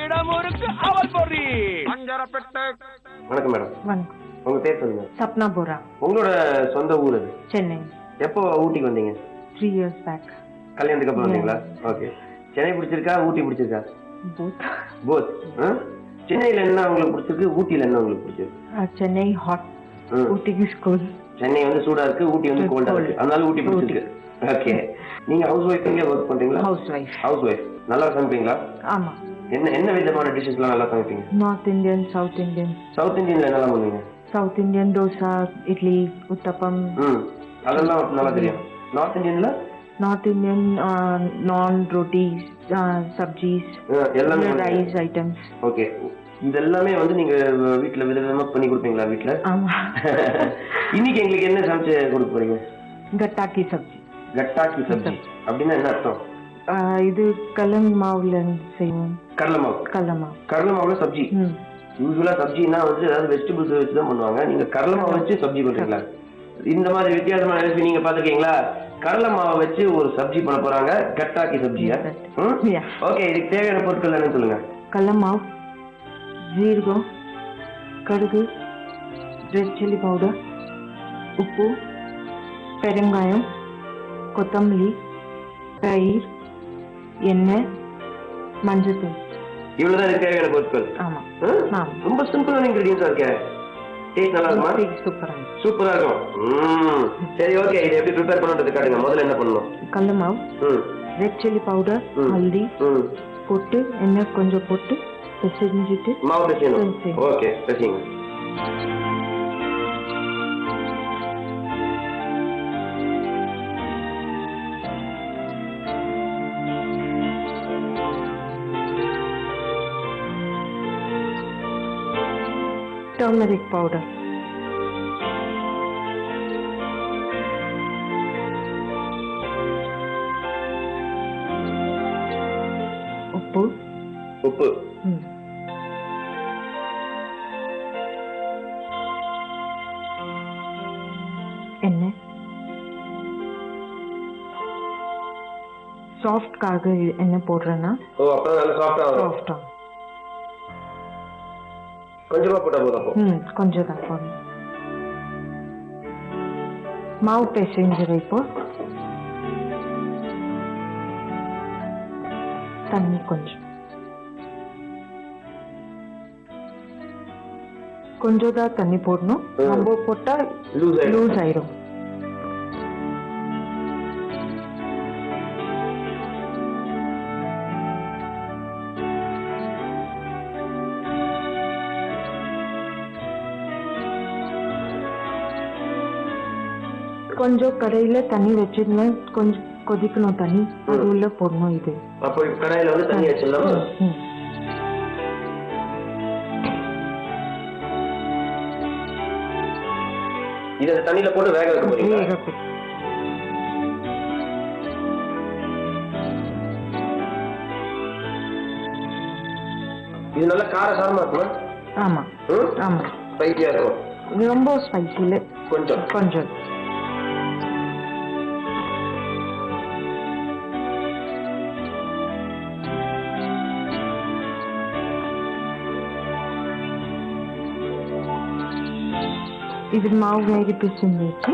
இடமுருக்கு அவல் பொறி அஞ்சரப்பேட்டை. வணக்கம் மேடம். வணக்கம். உங்க பேர் சொல்லுங்க. சப்னா போரா. உங்களோட சொந்த ஊர் அது? சென்னை. எப்போ ஊட்டிக்கு வந்தீங்க? 3 years back. கல்யாணத்துக்கு அப்புறம் வந்தீங்களா? ஓகே. சென்னை பிடிச்சிருக்கா ஊட்டி பிடிச்சிருக்கா? போத். சென்னையில என்ன உங்களுக்கு பிடிச்சிருக்கு, ஊட்டியில என்ன உங்களுக்கு பிடிச்சிருக்கு? சென்னை ஹாட், ஊட்டி ஸ்கூல். சென்னை வந்து சூடா இருக்கு, ஊட்டி வந்து கோல்டா இருக்கு, அதனால ஊட்டி பிடிச்சிருக்கு. ஓகே. நீங்க ஹவுஸ் ஒய்ஃப்ங்க ஒர்க் பண்றீங்களா? Housewife. நல்லா சமைப்பீங்களா? ஆமா. என்ன விதமான டிஷ்ஷஸ்லாம் நல்லா சமைப்பீங்க? North Indian, south Indian. South இந்தியன்ல என்னலாம் பண்ணுவீங்க? South Indian dosa, idli, uttapam. அதெல்லாம் நல்லா தெரியும். நார்த் இந்தியன்ல? நார்த் இந்தியன் நான் ரோட்டி, சப்ஜிஸ், எல்லாமே ரைஸ் ஐட்டம்ஸ். ஓகே. இதெல்லாமே வந்து நீங்க வீட்ல விதவிதமா பண்ணி கொடுப்பீங்களா வீட்ல? ஆமா. இன்னைக்கு எங்களுக்கு என்ன சமைச்சு கொடுக்க போறீங்க? கட்டாக்கி சப்ஜி. கட்டாக்கி சப்ஜி அப்படின்னா என்ன அர்த்தம்? இது கடலை மாவுல செய்வோம். கடலை மாவுல சப்ஜி. யூசுவலா சப்ஜினா வந்து ஏதாவது வெஜிடபிள்ஸ் வச்சு தான் பண்ணுவாங்க. நீங்க கடலை மாவு வச்சு சப்ஜி பண்றீங்களா? இந்த மாதிரி வித்தியாசமான ரெசிபி நீங்க பாத்துக்கீங்களா? கடலை மாவை வச்சு ஒரு சப்ஜி பண்ண போறாங்க, கட்டாக்கி சப்ஜியா? ஓகே. இதுக்கு தேவையான பொருட்கள் என்னன்னு சொல்லுங்க. கடலை மாவு, ஜீரகம், கடுகு, ரெட் சில்லி பவுடர், உப்பு, பெருங்காயம், கொத்தமல்லி, தயிர், எண்ணெய், மஞ்சத்தூள். இவ்வளவுதான் இதுக்கு தேவையான பொருட்கள். ஆமா. ரொம்ப சிம்பிளான இன்கிரிடியன்ஸா இருக்கே. டேஸ்ட் நல்லா இருக்குமா? சூப்பரா இருக்கும். சரி, ஓகே. இதை எப்படி ப்ரிப்பேர் பண்றது காட்டுங்க. முதல்ல என்ன பண்ணணும்? கடலை மாவு, ரெட் சில்லி பவுடர், ஹல்தி போட்டு எண்ணெய் கொஞ்சம் போட்டு பிசைஞ்சிட்டு மாவு பிசையணும். ஓகே, பிசைங்க. turmeric powder, உப்பு, எண்ணெய். சாஃப்ட்காக எண்ணெய் போடுறேன்னா சாஃப்டா கொஞ்சமா போட்டா போதும். கொஞ்சம் தான் போடணும். மாவு பிசைஞ்சிரு. இப்போ தண்ணி கொஞ்சம் தான் தண்ணி போடணும். ரொம்ப போட்டா லூஸ் ஆயிடும். கொஞ்சம் கடையில தண்ணி வச்சிருந்தேன், கொஞ்சம் கொதிக்கணும் தண்ணி, அது உள்ள போடணும். இது அப்போ கடையில வந்து தண்ணி வச்சிடலாமா? இத தண்ணில போட்டு வேக வைக்க போறீங்க. இது நல்ல காரசாரமா இருக்குமா? ஆமா ஆமா. ஸ்பைசியா இருக்கும். ரொம்ப ஸ்பைசி இல்ல, கொஞ்சம். இது மாவு வேக பிசைஞ்சு வச்சு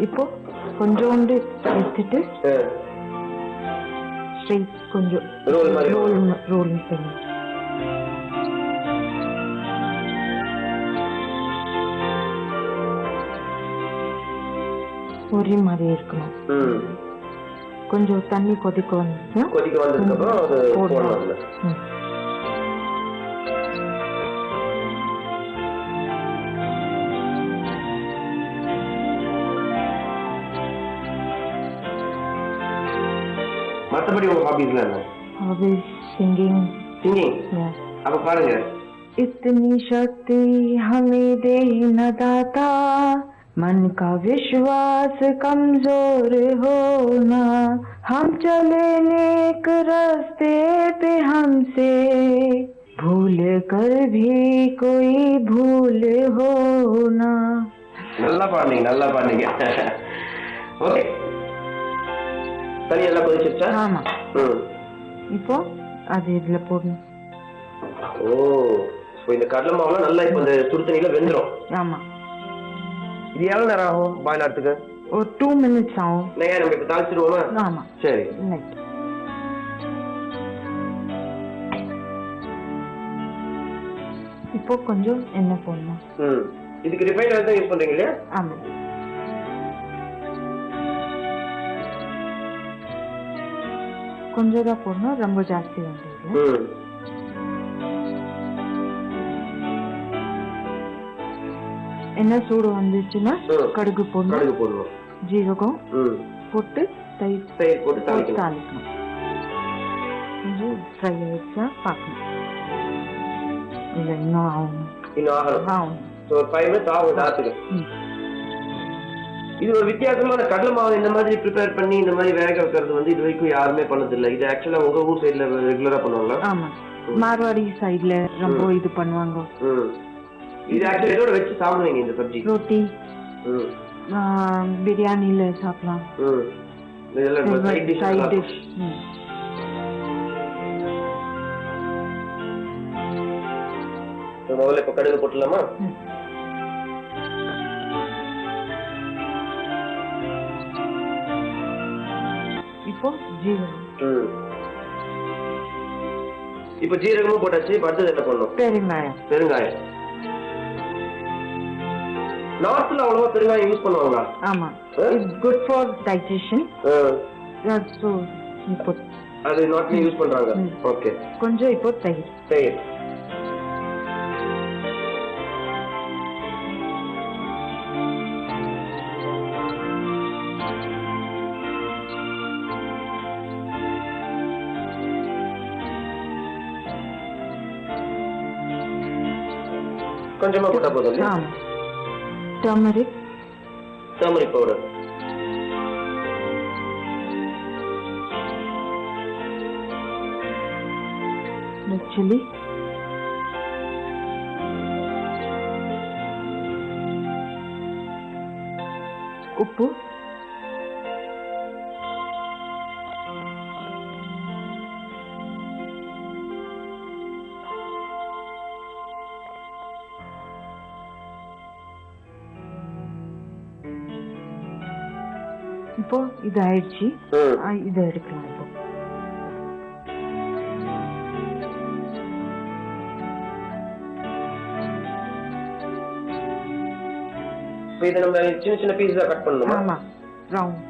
இப்போ கொஞ்சோண்டு எடுத்துட்டு ஸ்ட்ரைட் கொஞ்சம் ரோல் பண்ணி ஒரே மாதிரி இருக்கணும். கொஞ்சம் தண்ணி கொதிக்க வந்ததுக்கு போடணும். மத்தபடி உங்க ஹாபிஸ்ல என்ன? ஹாபிஸ் சிங்கிங். அப்ப பாருங்க. इतनी शक्ति हमें दे न दाता, मन का विश्वास कमजोर होना, हम चले नेक रास्ते पे हमसे भूल कर भी कोई भूल होना. நல்லா பாடுங்க. ஓகே. தண்ணி எல்லாம் கொதிச்சிருச்சா? ஆமா. இப்போ அது இதுல போடணும். ஓ, இந்த கடலை மாவுலாம் நல்லா இப்ப இந்த சுடு தண்ணியில வெந்துடும். ஆமா. இது எவ்வளவு நேரம் ஆகும் பாயில் ஆகிறதுக்கு? ஒரு 2 minutes ஆகும். நம்ம இப்ப தாளிச்சிருவோமா? ஆமா. சரி. இப்போ கொஞ்சம் எண்ணெய் போடணும். இதுக்கு ரிஃபைண்ட் ஆயில் தான் யூஸ் பண்றீங்க இல்லையா? ஆமா. கொஞ்சம் தான் போடணும், ரொம்ப ஜாஸ்தி வேண்டாம். எண்ணெய் சூடு வந்துச்சுன்னா கடுகு போடணும், ஜீரகம் போட்டு தயிர் போட்டு தாளிக்கணும். கொஞ்சம் ஃப்ரை ஆயிடுச்சா பார்க்கணும். இல்லை இன்னும் ஆகணும். ஒரு 5 minutes ஆகும் தாத்துக்கு. இது ஒரு வித்தியாசமான கடலை மாவு இந்த மாதிரி ப்ரிப்பேர் பண்ணி இந்த மாதிரி வேக வைக்கிறது வந்து இது வரைக்கும் யாருமே பண்ணதில்லை. இது ஆக்சுவலா உங்க ஊர் சைடுல ரெகுலரா பண்ணுவாங்களா? ஆமா, மார்வாடி சைடுல ரொம்ப இது பண்ணுவாங்க. இது ஆக்சுவலா இதோட வச்சு சாப்பிடுவீங்க இந்த சப்ஜி? ரொட்டி, பிரியாணில சாப்பிடலாம். Side dish. முதல்ல இப்ப கடுகு போட்டுலாமா? இப்போ ஜீரகம். இப்ப ஜீரகமும் போட்டாச்சு. இப்ப அடுத்தது என்ன பண்ணணும்? பெருங்காயம். நார்த்ல அவ்வளவா பெருங்காயம் யூஸ் பண்ணுவாங்களா? ஆமா, it's good for digestion. So இப்போ அது நார்த்ல யூஸ் பண்றாங்க. ஓகே. கொஞ்சம் இப்போ தயிர். கொஞ்சமா போட்டா போதும். ஆமா. Turmeric powder. சில்லி, உப்பு, இப்போ இது ஆயிடுச்சு. இதை எடுக்கலாம். இப்போ இதை நம்ம சின்ன சின்ன பீஸா கட் பண்ணணுமா? ஆமா, ரவுண்ட்.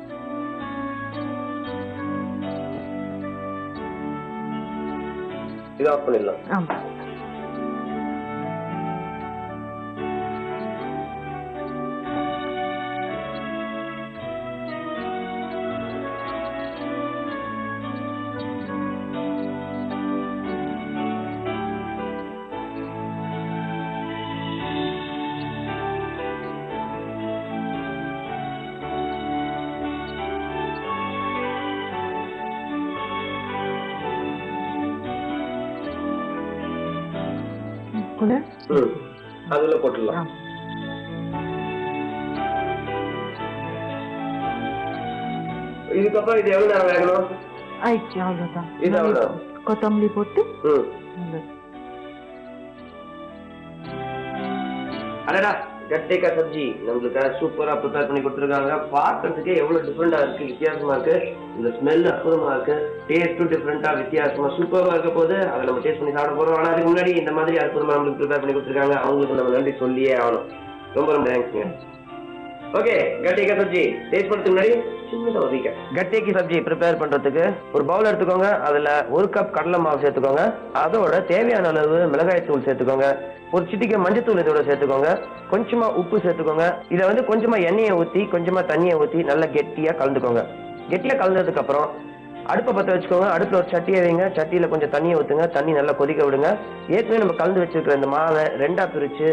இது ஆஃப் பண்ணிடலாம். ஆமா. அதுல போட்டுடலாம். இதுக்கப்புறம் இது எவ்வளவு நேரம் வேகணும்? ஆயிடுச்சு, அவ்வளவுதான். கொத்தமல்லி போட்டு அடடா, கட்டைக்கா சப்ஜி நம்மளுக்கு சூப்பரா ப்ரிப்பேர் பண்ணி கொடுத்துருக்காங்க. பார்க்கறதுக்கே எவ்வளவு டிஃப்ரெண்டா இருக்கு, வித்தியாசமா இருக்கு. இந்த ஸ்மெல் அற்புதமா இருக்கு, டேஸ்டும் டிஃப்ரெண்டா வித்தியாசமா சூப்பரா இருக்க போது அதை நம்ம டேஸ்ட் பண்ணி சாப்பிட போறோம். ஆனா அதுக்கு முன்னாடி இந்த மாதிரி அற்புதமா நம்மளுக்கு ப்ரிப்பேர் பண்ணி கொடுத்துருக்காங்க, அவங்களுக்கு நம்ம நன்றி சொல்லியே ஆகணும். ரொம்ப ரொம்ப தேங்க்ஸ்ங்க. ஓகே, கட்டைக்கா சப்ஜி டேஸ்ட் பண்ணுறதுக்கு முன்னாடி கட்டைக்கு சப்ஜி ப்ரிப்பேர் பண்றதுக்கு ஒரு பவுல் எடுத்துக்கோங்க. அதுல 1 கப் கடலை மாவு சேர்த்துக்கோங்க. அதோட தேவையான அளவு மிளகாய் தூள் சேர்த்துக்கோங்க. ஒரு சிட்டிகை மஞ்சத்தூள் இதோட சேர்த்துக்கோங்க. கொஞ்சமா உப்பு சேர்த்துக்கோங்க. இதை வந்து கொஞ்சமா எண்ணெயை ஊற்றி கொஞ்சமா தண்ணியை ஊற்றி நல்லா கெட்டியா கலந்துக்கோங்க. கெட்டியா கலந்ததுக்கு அப்புறம் அடுப்பை பற்ற வச்சுக்கோங்க. அடுப்பில் ஒரு சட்டியை வைங்க. சட்டியில் கொஞ்சம் தண்ணியை ஊற்றுங்க. தண்ணி நல்லா கொதிக்க விடுங்க. ஏற்கனவே நம்ம கலந்து வச்சிருக்கிற இந்த மாவை 2ஆ பிரித்து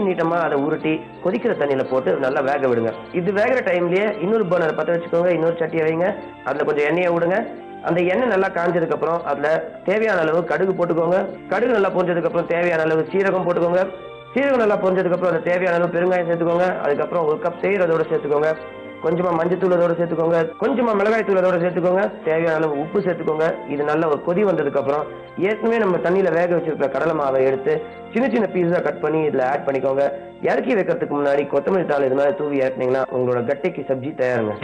நீட்டமாக அதை உருட்டி கொதிக்கிற தண்ணியில் போட்டு நல்லா வேக விடுங்க. இது வேகிற டைம்லேயே இன்னொரு பர்னரை பற்ற வச்சுக்கோங்க. இன்னொரு சட்டியை வைங்க. அதில் கொஞ்சம் எண்ணெயை விடுங்க. அந்த எண்ணெய் நல்லா காஞ்சதுக்கப்புறம் அதில் தேவையான அளவு கடுகு போட்டுக்கோங்க. கடுகு நல்லா பொரிஞ்சதுக்கப்புறம் தேவையான அளவு சீரகம் போட்டுக்கோங்க. சீரகம் நல்லா பொரிஞ்சதுக்கப்புறம் அதில் தேவையான அளவு பெருங்காயம் சேர்த்துக்கோங்க. அதுக்கப்புறம் 1 கப் தயிர் அதோட சேர்த்துக்கோங்க. கொஞ்சமா மஞ்சத்தூள் அதோட சேர்த்துக்கோங்க, கொஞ்சமா மிளகாய் தூள் அதோட சேர்த்துக்கோங்க, தேவையான அளவு உப்பு சேர்த்துக்கோங்க. இது நல்ல ஒரு கொதி வந்ததுக்கு அப்புறம் ஏற்கனவே நம்ம தண்ணியில வேக வச்சிருக்கிற கடலை மாவை எடுத்து சின்ன சின்ன பீஸா கட் பண்ணி இதுல ஆட் பண்ணிக்கோங்க. இறக்கி வைக்கிறதுக்கு முன்னாடி கொத்தமல்லி தாள் இது மாதிரி தூவி இறக்குனீங்கன்னா உங்களோட கட்டைக்கு சப்ஜி தயாருங்க.